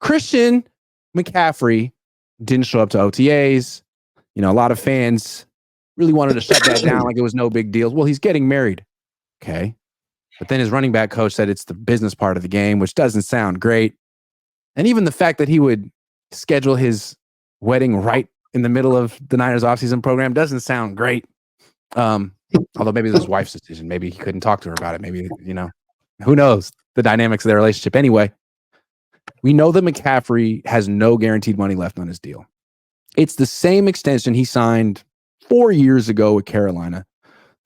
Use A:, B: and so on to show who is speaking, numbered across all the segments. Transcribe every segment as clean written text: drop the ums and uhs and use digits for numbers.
A: Christian McCaffrey didn't show up to OTAs. A lot of fans really wanted to shut that down like it was no big deal. Well, he's getting married. Okay. But then his running back coach said it's the business part of the game, which doesn't sound great. And even the fact that he would schedule his wedding right in the middle of the Niners offseason program doesn't sound great. Although maybe it was his wife's decision. Maybe he couldn't talk to her about it. Maybe, who knows the dynamics of their relationship. Anyway, we know that McCaffrey has no guaranteed money left on his deal. It's the same extension he signed 4 years ago with Carolina.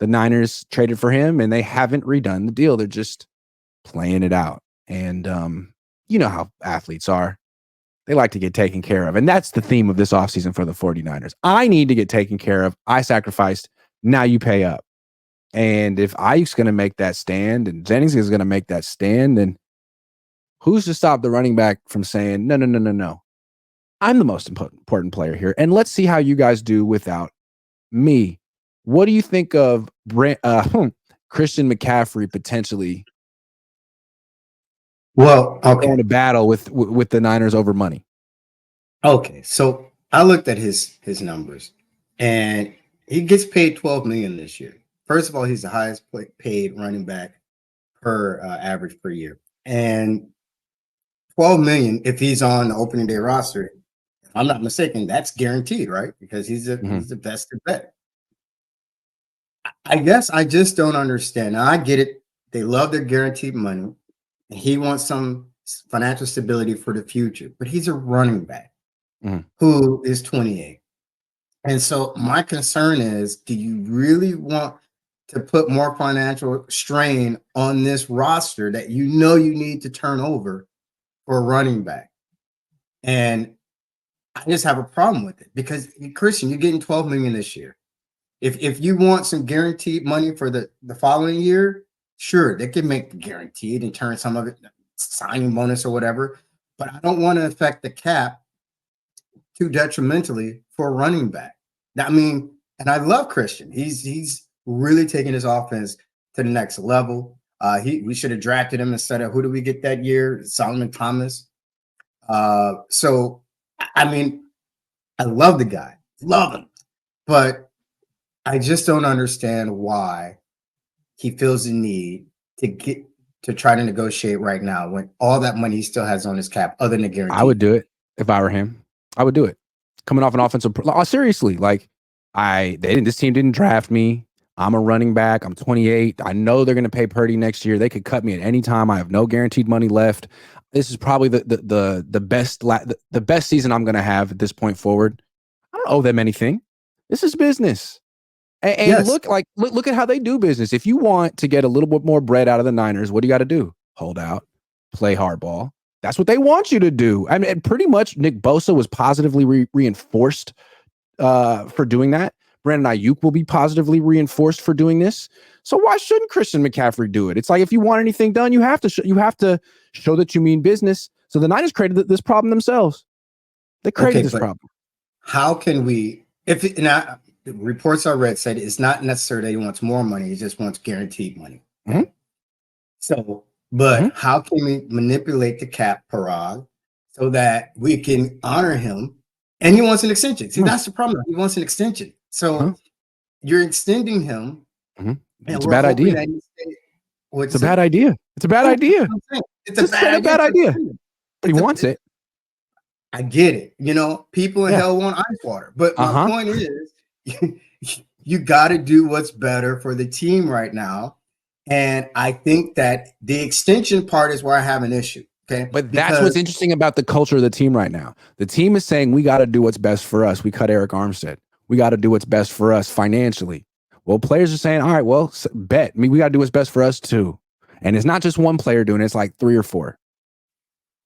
A: The Niners traded for him, and they haven't redone the deal. They're just playing it out. And you know how athletes are. They like to get taken care of. And that's the theme of this offseason for the 49ers. I need to get taken care of. I sacrificed. Now you pay up. And if Ayuk's going to make that stand and Jennings is going to make that stand, then who's to stop the running back from saying, no. I'm the most important player here. And let's see how you guys do without me. What do you think of Christian McCaffrey potentially going to battle with the Niners over money?
B: Okay, so I looked at his numbers, and he gets paid $12 million this year. First of all, he's the highest paid running back per average per year, and $12 million if he's on the opening day roster. If I'm not mistaken, that's guaranteed, right? Because he's the best bet. I guess I just don't understand. Now, I get it. They love their guaranteed money. And he wants some financial stability for the future. But he's a running back who is 28. And so my concern is, do you really want to put more financial strain on this roster that you need to turn over for a running back? And I just have a problem with it because, Christian, you're getting $12 million this year. If you want some guaranteed money for the following year, sure, they can make the guaranteed and turn some of it signing bonus or whatever. But I don't want to affect the cap too detrimentally for a running back. And I love Christian. He's really taking his offense to the next level. We should have drafted him instead of, who do we get that year? Solomon Thomas. So I love the guy, love him, but I just don't understand why he feels the need to try to negotiate right now when all that money he still has on his cap, other than the guarantee.
A: I would do it if I were him. I would do it. Coming off an offensive, seriously, this team didn't draft me. I'm a running back. I'm 28. I know they're going to pay Purdy next year. They could cut me at any time. I have no guaranteed money left. This is probably the best season I'm going to have at this point forward. I don't owe them anything. This is business. And yes. Look at how they do business. If you want to get a little bit more bread out of the Niners, what do you got to do? Hold out, play hardball. That's what they want you to do. And pretty much Nick Bosa was positively reinforced for doing that. Brandon Ayuk will be positively reinforced for doing this. So why shouldn't Christian McCaffrey do it? It's like, if you want anything done, you have to show that you mean business. So the Niners created this problem themselves. They created this problem.
B: How can we? The reports I read said it's not necessary that he wants more money; he just wants guaranteed money.
A: Mm-hmm.
B: So, how can we manipulate the cap, Parag, so that we can honor him? And he wants an extension. See, that's the problem. He wants an extension. So you're extending him.
A: Mm-hmm. It's a bad idea. It's a bad idea. It's a bad idea.
B: It's a bad idea.
A: But he wants it.
B: I get it. People in hell want ice water. But my point is, you got to do what's better for the team right now. And I think that the extension part is where I have an issue. Okay.
A: But that's what's interesting about the culture of the team right now. The team is saying, we got to do what's best for us. We cut Eric Armstead. We got to do what's best for us financially. Well, players are saying, all right, well, bet. We got to do what's best for us too. And it's not just one player doing it. It's like 3 or 4.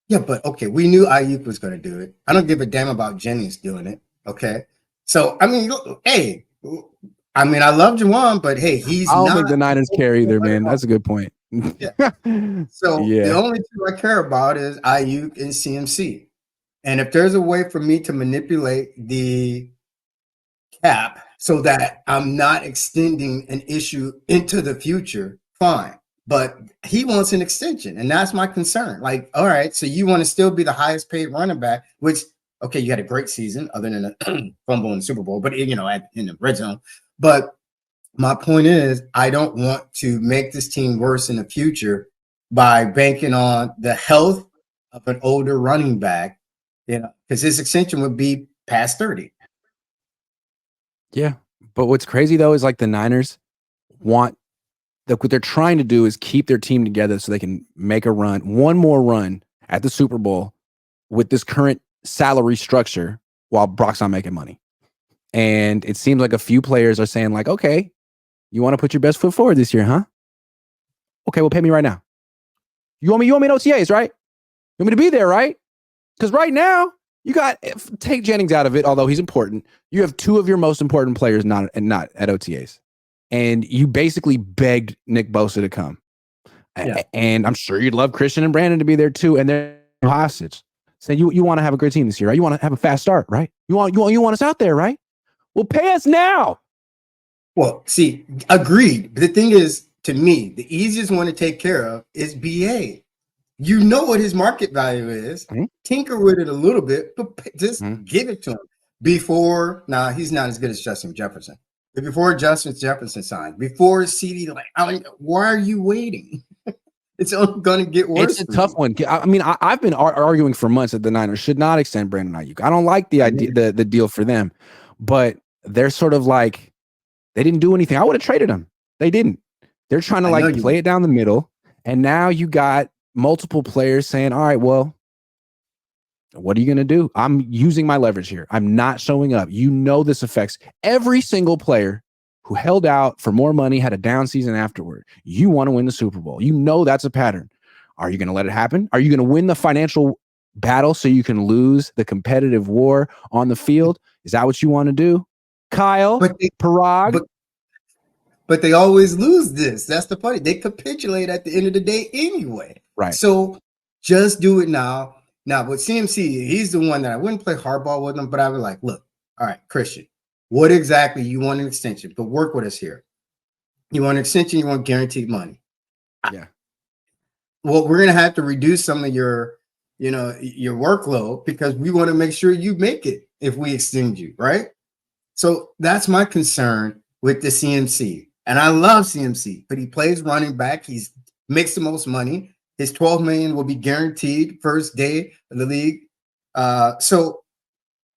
B: Yeah, but okay, we knew Ayuk was going to do it. I don't give a damn about Jennings doing it. Okay. So, I love Juwan, but hey, I don't
A: think the Niners care either, man. That's a good point.
B: Yeah. So the only two I care about is Ayuk and CMC. And if there's a way for me to manipulate the cap so that I'm not extending an issue into the future, fine. but he wants an extension, and that's my concern. Like, all right, so you want to still be the highest paid running back, which okay, you had a great season other than a fumble in the Super Bowl, but in the red zone. But my point is, I don't want to make this team worse in the future by banking on the health of an older running back, because his extension would be past 30.
A: Yeah. But what's crazy though is like the Niners want what they're trying to do is keep their team together so they can make one more run at the Super Bowl with this current salary structure while Brock's not making money. And it seems like a few players are saying like, okay, you want to put your best foot forward this year, huh? Okay, well, pay me right now. You want me in OTAs, right? You want me to be there, right? Because right now, take Jennings out of it, although he's important. You have two of your most important players not at OTAs. And you basically begged Nick Bosa to come. Yeah. And I'm sure you'd love Christian and Brandon to be there too. And they're hostage. Saying you want to have a good team this year, right? You want to have a fast start, right? You want us out there, right? Well, pay us now. Well,
B: see, agreed. But the thing is, to me, the easiest one to take care of is BA. You know what his market value is. Mm-hmm. Tinker with it a little bit, but just give it to him. He's not as good as Justin Jefferson. But before Justin Jefferson signed, before CD, why are you waiting? It's only going to get worse.
A: It's a tough one. I mean, I've been arguing for months that the Niners should not extend Brandon Ayuk. I don't like the idea, the deal for them, but they're sort of like, they didn't do anything. I would have traded him. They didn't. They're trying to play it down the middle. And now you got multiple players saying, all right, well, what are you going to do? I'm using my leverage here. I'm not showing up. This affects every single player who held out for more money, had a down season afterward. You want to win the Super Bowl. That's a pattern. Are you going to let it happen? Are you going to win the financial battle so you can lose the competitive war on the field? Is that what you want to do? Kyle, Parag?
B: But they always lose this. That's the funny. They capitulate at the end of the day anyway.
A: Right.
B: So just do it now. Now, with CMC, he's the one that I wouldn't play hardball with him, but I would like, look, all right, Christian, what exactly you want an extension, but work with us here. You want an extension, you want guaranteed money.
A: Yeah.
B: Well, we're going to have to reduce some of your workload because we want to make sure you make it if we extend you, right? So that's my concern with the CMC. And I love CMC, but he plays running back. He's makes the most money. His $12 million will be guaranteed first day of the league. So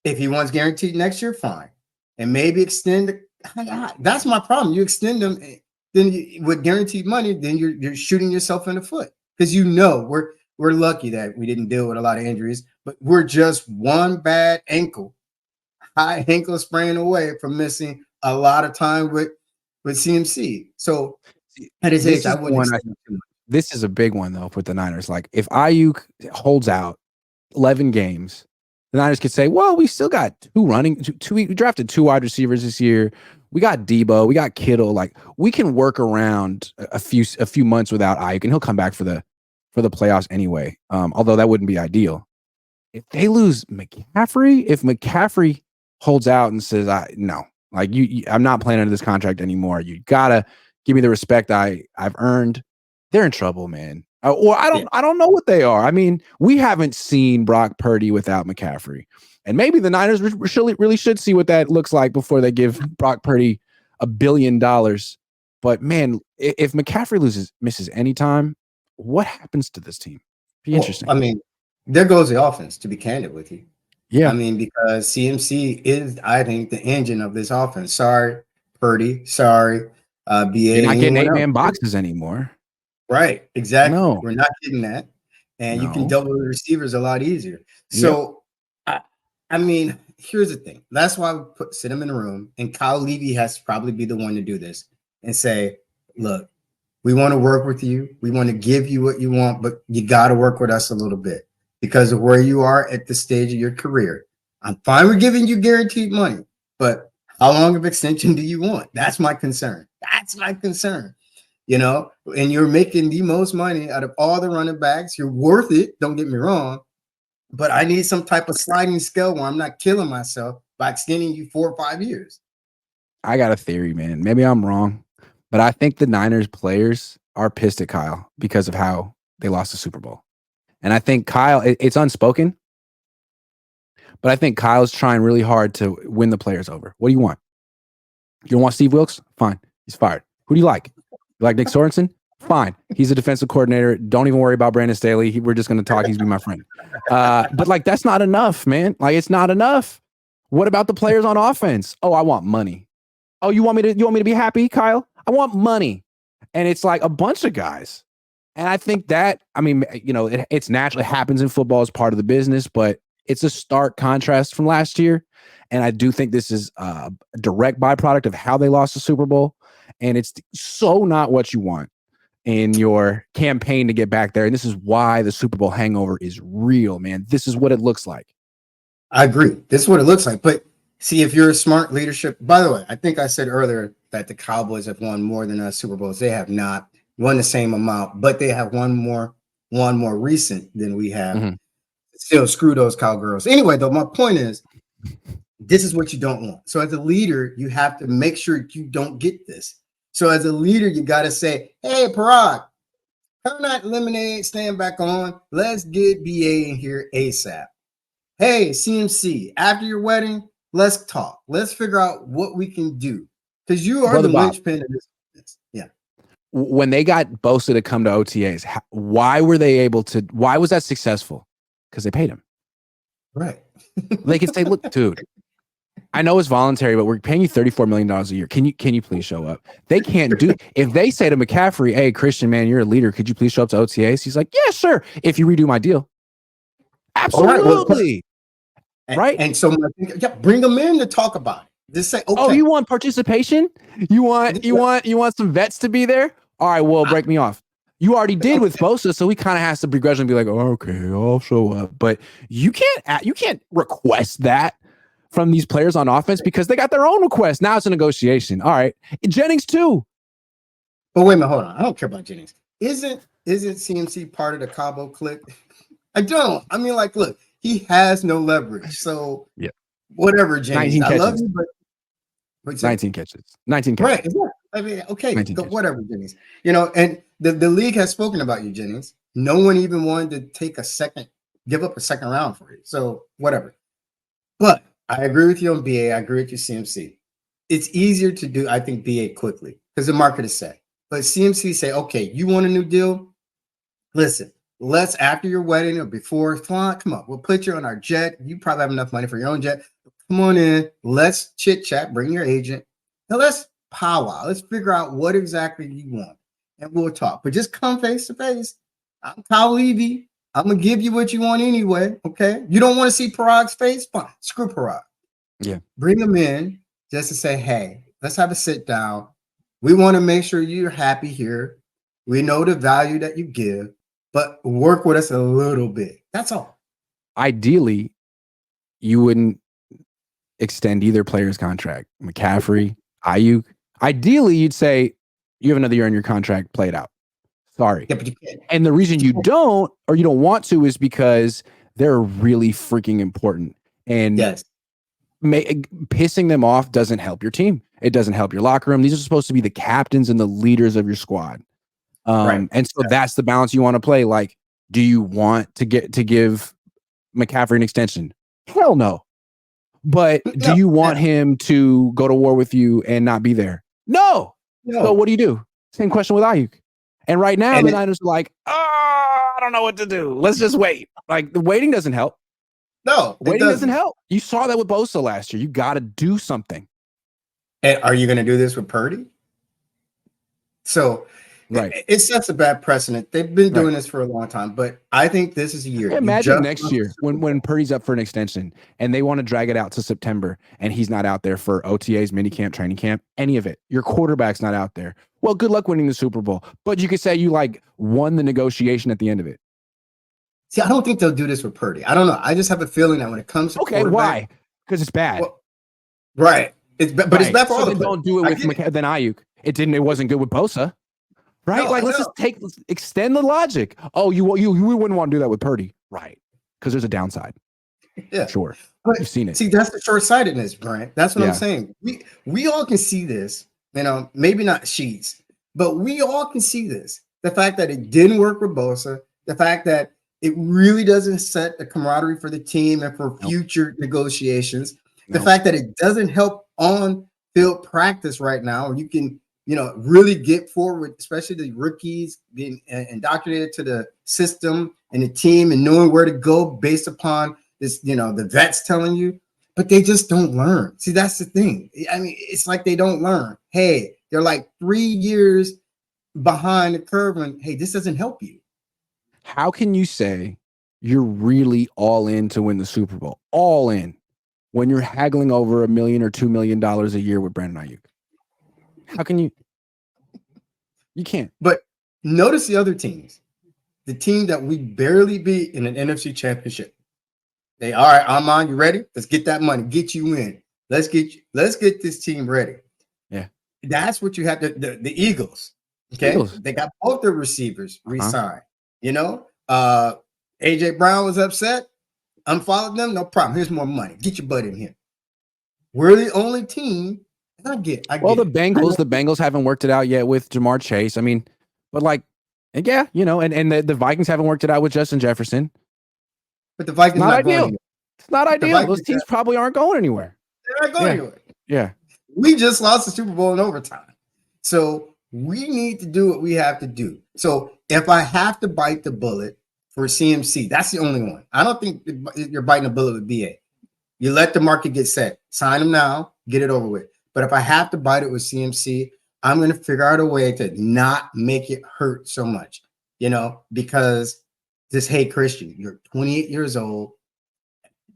B: if he wants guaranteed next year, fine. And maybe extend. That's my problem. You extend them, then with guaranteed money, then you're shooting yourself in the foot because we're lucky that we didn't deal with a lot of injuries, but we're just one bad high ankle sprain away from missing a lot of time with CMC. So at his age, I wouldn't extend him too much.
A: This is a big one though with the Niners. Like if Ayuk holds out 11 games, the Niners could say, well, we still got we drafted 2 wide receivers this year. We got Debo, we got Kittle. Like we can work around a few months without Ayuk, and he'll come back for the playoffs anyway. Although that wouldn't be ideal. If they lose McCaffrey, if McCaffrey holds out and says, no, like I'm not playing under this contract anymore. You gotta give me the respect I've earned. They're in trouble, man. Or I don't know what they are. I mean, we haven't seen Brock Purdy without McCaffrey, and maybe the Niners really should see what that looks like before they give Brock Purdy $1 billion. But man, if McCaffrey misses any time, what happens to this team? Be interesting.
B: I mean, there goes the offense. To be candid with you,
A: yeah.
B: I mean, because CMC is, I think, the engine of this offense. Sorry, Purdy. Sorry, BA.
A: You're not getting 8-man boxes anymore.
B: Right, exactly.
A: No.
B: We're not getting that, and you can double the receivers a lot easier. So, I mean, here's the thing. That's why we sit him in a room, and Kyle Levy has to probably be the one to do this and say, "Look, we want to work with you. We want to give you what you want, but you got to work with us a little bit because of where you are at the stage of your career. I'm fine with giving you guaranteed money, but how long of extension do you want? That's my concern. And you're making the most money out of all the running backs. You're worth it. Don't get me wrong. But I need some type of sliding scale where I'm not killing myself by extending you 4 or 5 years.
A: I got a theory, man. Maybe I'm wrong, but I think the Niners players are pissed at Kyle because of how they lost the Super Bowl. And I think Kyle, it's unspoken, but I think Kyle's trying really hard to win the players over. What do you want? You don't want Steve Wilkes? Fine. He's fired. Who do you like? You like Nick Sorensen? Fine. He's a defensive coordinator. Don't even worry about Brandon Staley. We're just going to talk. He's been my friend. But like, that's not enough, man. Like, it's not enough. What about the players on offense? Oh, I want money. Oh, you want me to be happy, Kyle? I want money. And it's like a bunch of guys. And I think that, I mean, you know, it's natural. It happens in football as part of the business, but it's a stark contrast from last year. And I do think this is a direct byproduct of how they lost the Super Bowl. And it's so not what you want in your campaign to get back there. And this is why the Super Bowl hangover is real, man. This is what it looks like.
B: I agree. This is what it looks like. But see, if you're a smart leadership, by the way, I think I said earlier that the Cowboys have won more than us Super Bowls. They have not won the same amount, but they have one more recent than we have. Mm-hmm. Still, screw those cowgirls. Anyway, though, my point is, this is what you don't want. So as a leader, you have to make sure you don't get this. So as a leader, you got to say, hey, Parag, turn that lemonade stand back on. Let's get BA in here ASAP. Hey, CMC, after your wedding, let's talk. Let's figure out what we can do. Because you are the linchpin of this. Yeah.
A: When they got Bosa to come to OTAs, why was that successful? Because they paid him.
B: Right.
A: They could say, look, dude, I know it's voluntary, but we're paying you $34 million a year. Can you please show up? They can't do if they say to McCaffrey, hey, Christian, man, you're a leader. Could you please show up to OTAs? He's like, yeah, sure. If you redo my deal. Absolutely. Right.
B: And so bring them in to talk about it. Just say, okay.
A: Oh, you want participation? You want some vets to be there? All right, well, break me off. You already did with Bosa, so he kind of has to begrudgingly be like, oh, okay, I'll show up. But you can't request that from these players on offense because they got their own request. Now it's a negotiation. All right. Jennings too.
B: But wait a minute, hold on. I don't care about Jennings. Isn't CMC part of the Cabo clique? I don't. I mean, like, look, he has no leverage. So
A: yeah,
B: whatever, Jennings. I love you, but
A: 19 catches. 19 catches.
B: Right. Yeah. I mean, okay, whatever, Jennings. You know, and the league has spoken about you, Jennings. No one even wanted to give up a second round for you. So whatever. But I agree with you on BA. I agree with you, CMC. It's easier to do, I think, BA quickly because the market is set. But CMC say, okay, you want a new deal? Listen, let's after your wedding or before, come on, we'll put you on our jet. You probably have enough money for your own jet. Come on in. Let's chit chat. Bring your agent. Now let's powwow. Let's figure out what exactly you want, and we'll talk. But just come face to face. I'm Kyle Levy. I'm gonna give you what you want anyway. Okay. You don't want to see Parag's face? Fine. Screw Parag.
A: Yeah.
B: Bring him in just to say, hey, let's have a sit down. We want to make sure you're happy here. We know the value that you give, but work with us a little bit. That's all.
A: Ideally, you wouldn't extend either player's contract. McCaffrey, Ayuk. Ideally, you'd say you have another year on your contract, play it out. Sorry.
B: Yeah, but you can't.
A: And the reason you don't or you don't want to is because they're really freaking important. And
B: yes,
A: pissing them off doesn't help your team. It doesn't help your locker room. These are supposed to be the captains and the leaders of your squad. Right. And so that's the balance you want to play. Like, do you want to give McCaffrey an extension? Hell no. But do you want him to go to war with you and not be there? No. So what do? Same question with Ayuk. And right now, the Niners are like, I don't know what to do. Let's just wait. Like, the waiting doesn't help.
B: No,
A: waiting doesn't help. You saw that with Bosa last year. You got to do something.
B: And are you going to do this with Purdy? So it sets a bad precedent. They've been doing this for a long time, but I think this is a year.
A: Imagine next year when Purdy's up for an extension and they want to drag it out to September and he's not out there for OTAs, minicamp, training camp, any of it. Your quarterback's not out there. Well, good luck winning the Super Bowl. But you could say you won the negotiation at the end of it.
B: See, I don't think they'll do this with Purdy. I don't know. I just have a feeling that when it comes to
A: why? Because it's bad.
B: Well, right. It's bad for all of them.
A: Don't do it with Ayuk. It wasn't good with Bosa. Right?
B: No,
A: let's extend the logic. Oh, you wouldn't want to do that with Purdy. Right. Because there's a downside.
B: Yeah.
A: Sure.
B: But
A: you've seen it.
B: See, that's the short-sightedness, Brian. That's what I'm saying. We all can see this, maybe not Sheets, but we all can see this. the fact that it didn't work with Bosa, the fact that it really doesn't set the camaraderie for the team and for future negotiations, the fact that it doesn't help on field practice right now. You can, really get forward, especially the rookies being indoctrinated to the system and the team and knowing where to go based upon this, the vets telling you, but they just don't learn. See, that's the thing. I mean, it's like they don't learn. Hey, they're like 3 years behind the curve and hey, this doesn't help you.
A: How can you say you're really all in to win the Super Bowl? All in when you're haggling over $1 million or $2 million a year with Brandon Ayuk? How can you? You can't.
B: But notice the other teams. The team that we barely beat in an NFC championship. They all right, Armand, you ready? Let's get that money, get you in. Let's get this team ready.
A: Yeah.
B: That's what you have to the Eagles. Okay. Eagles. They got both their receivers re-signed. AJ Brown was upset. Unfollowed them, no problem. Here's more money. Get your butt in here. We're the only team. I get
A: the Bengals haven't worked it out yet with Jamar Chase. I mean, but and the Vikings haven't worked it out with Justin Jefferson.
B: But the Vikings
A: not ideal. It's not ideal. Those teams probably aren't going anywhere.
B: They're not going anywhere.
A: Yeah.
B: We just lost the Super Bowl in overtime. So we need to do what we have to do. So if I have to bite the bullet for CMC, that's the only one. I don't think you're biting a bullet with BA. You let the market get set. Sign him now. Get it over with. But if I have to bite it with CMC, I'm going to figure out a way to not make it hurt so much, because hey, Christian, you're 28 years old.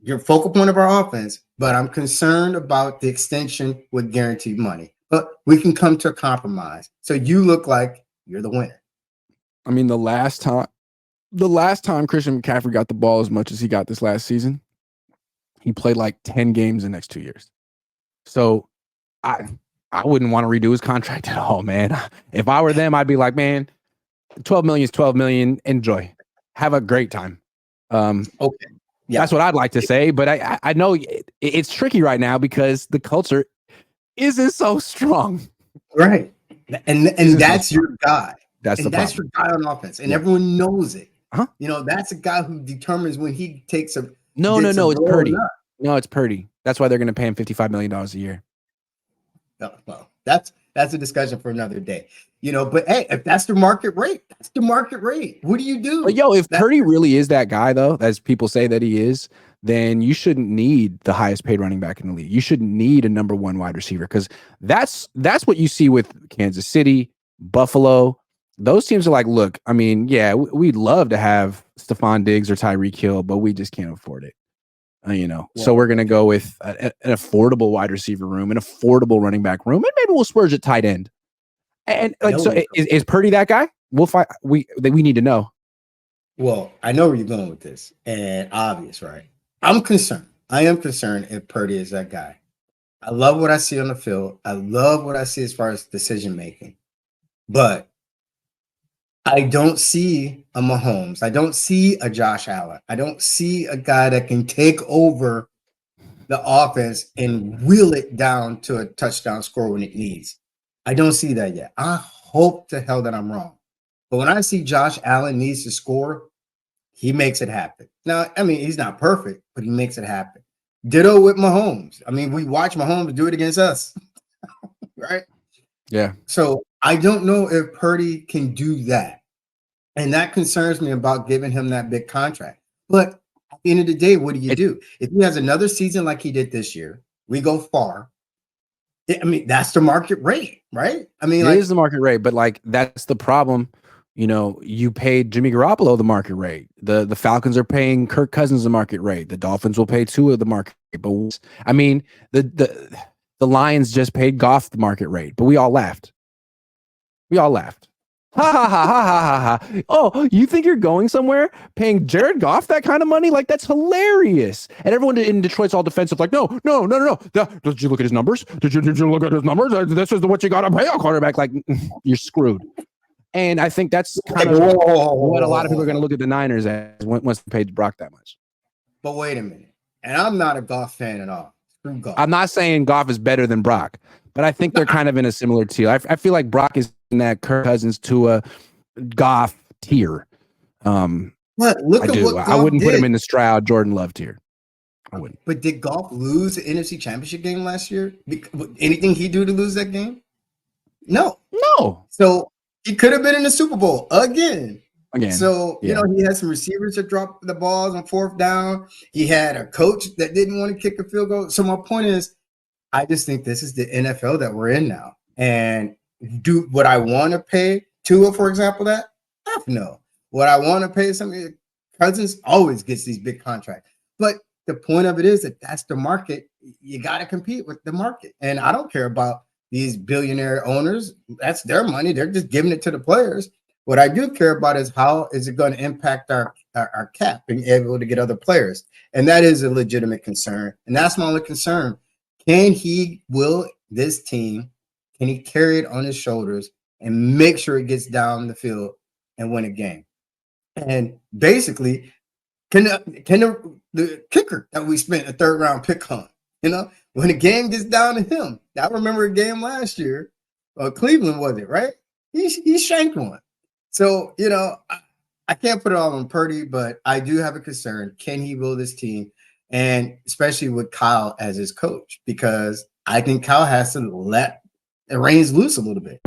B: You're focal point of our offense, but I'm concerned about the extension with guaranteed money. But we can come to a compromise. So you look like you're the winner.
A: I mean, the last time Christian McCaffrey got the ball as much as he got this last season, he played like 10 games the next 2 years. So I wouldn't want to redo his contract at all, man. If I were them, I'd be like, man, 12 million is 12 million. Enjoy. Have a great time.
B: Okay. Yeah.
A: That's what I'd like to say. But I know it's tricky right now because the culture isn't so strong.
B: Right. And that's your guy.
A: That's
B: your guy on offense. And everyone knows it. Huh? That's a guy who determines when he takes a
A: No, it's Purdy. No, it's Purdy. That's why they're going to pay him $55 million a year.
B: No, well, that's a discussion for another day. But hey, if that's the market rate, that's the market rate. What do you do?
A: But if Purdy really is that guy, though, as people say that he is, then you shouldn't need the highest paid running back in the league. You shouldn't need a number one wide receiver because that's what you see with Kansas City, Buffalo. Those teams are like, look, I mean, yeah, we'd love to have Stephon Diggs or Tyreek Hill, but we just can't afford it. So we're going to go with an affordable wide receiver room, an affordable running back room, and maybe we'll splurge at tight end. And is Purdy that guy? We'll find. We need to know.
B: Well, I know where you're going with this, and obvious, right? I'm concerned. I am concerned if Purdy is that guy. I love what I see on the field. I love what I see as far as decision making, but I don't see a Mahomes. I don't see a Josh Allen. I don't see a guy that can take over the offense and wheel it down to a touchdown score when it needs. I don't see that yet. I hope to hell that I'm wrong. But when I see Josh Allen needs to score, he makes it happen. Now, I mean, he's not perfect, but he makes it happen. Ditto with Mahomes. I mean, we watch Mahomes do it against us, right?
A: Yeah.
B: So I don't know if Purdy can do that. And that concerns me about giving him that big contract. But at the end of the day, what do? If he has another season like he did this year, we go far. I mean, that's the market rate, right? I mean,
A: it is the market rate, but that's the problem. You paid Jimmy Garoppolo the market rate. The Falcons are paying Kirk Cousins the market rate. The Dolphins will pay Tua the market rate. But I mean, the Lions just paid Goff the market rate, but we all laughed. Ha ha ha ha ha ha. Oh, you think you're going somewhere paying Jared Goff that kind of money? That's hilarious. And everyone in Detroit's all defensive, like, no. Did you look at his numbers? Did you look at his numbers? This is what you got to pay a quarterback. You're screwed. And I think that's kind of what a lot of people are going to look at the Niners as once they paid Brock that much.
B: But wait a minute. And I'm not a Goff fan at all. Screw Goff.
A: I'm not saying Goff is better than Brock, but I think they're kind of in a similar tier. I feel like Brock is in that Kirk Cousins, Tua, Goff tier.
B: But look
A: I
B: at
A: do.
B: what
A: I
B: Goff
A: wouldn't put him
B: did.
A: in the Stroud Jordan Love tier. I wouldn't.
B: But did Goff lose the NFC Championship game last year? Anything he do to lose that game? No.
A: No.
B: So he could have been in the Super Bowl again. So,
A: Yeah.
B: He had some receivers that dropped the balls on fourth down. He had a coach that didn't want to kick a field goal. So my point is, I just think this is the NFL that we're in now. And would I want to pay Tua, for example, that? Heck no. Would I want to pay something? Cousins always gets these big contracts. But the point of it is that that's the market. You got to compete with the market. And I don't care about these billionaire owners. That's their money. They're just giving it to the players. What I do care about is how is it going to impact our cap, being able to get other players. And that is a legitimate concern. And that's my only concern. Will this team, can he carry it on his shoulders and make sure it gets down the field and win a game? And basically, can the kicker that we spent a third round pick on, when the game gets down to him? I remember a game last year, Cleveland was it, right? He shanked one. So, I can't put it all on Purdy, but I do have a concern. Can he will this team? And especially with Kyle as his coach, because I think Kyle has to let the reins loose a little bit.